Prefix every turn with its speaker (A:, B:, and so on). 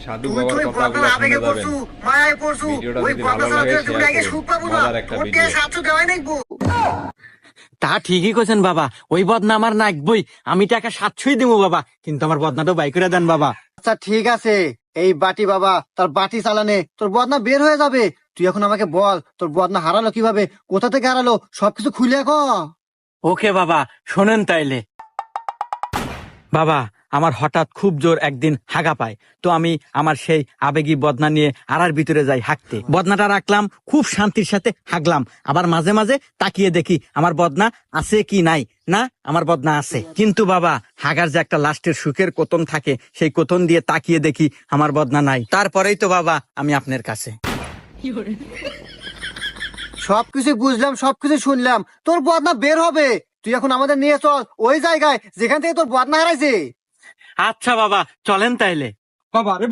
A: সাধু বাবার কথাগুলো শুনে যাবেন। ভিডিওটা যদি ভালো লাগে শেয়ার করুন। মজার একটা ভিডিও।
B: তা ঠিকই কইছেন বাবা, ওই বদনা আমার নাকবই, আমি টাকা 700ই দিব বাবা, কিন্তু আমার বদনাটা বাই করে দেন বাবা।
C: আচ্ছা ঠিক আছে, এই বাটি বাবা তার বাটি চালানে তোর বদনা বের হয়ে যাবে। তুই এখন আমাকে বল তোর বদনা হারালো কিভাবে, কোথা থেকে হারালো, সবকিছু খুলে ক।
B: ওকে বাবা, শোনেন তাইলে। বাবা, আমার হঠাৎ খুব জোর একদিন হাগা পায়, তো আমি আমার সেই আবেগী বদনা নিয়ে আড়ার ভিতরে যাই হাঁকতে। বদনাটা রাখলাম, খুব শান্তির সাথে হাগলাম, আবার মাঝে মাঝে তাকিয়ে দেখি আমার বদনা আছে কি নাই। না, আমার বদনা আছে, কিন্তু বাবা হাগার যে একটা লাস্টের সুখের কোতন থাকে, সেই কোতন দিয়ে তাকিয়ে দেখি আমার বদনা নাই। তারপরেই তো বাবা আমি আপনার কাছে।
C: সবকিছু বুঝলাম, সবকিছু শুনলাম, তোর বদনা বের হবে। তুই এখন আমাদের নিয়ে চল ওই জায়গায় যেখান থেকে তোর বদনা হারাইছে।
B: আচ্ছা বাবা, চলেন তাইলে।
D: বাবা রে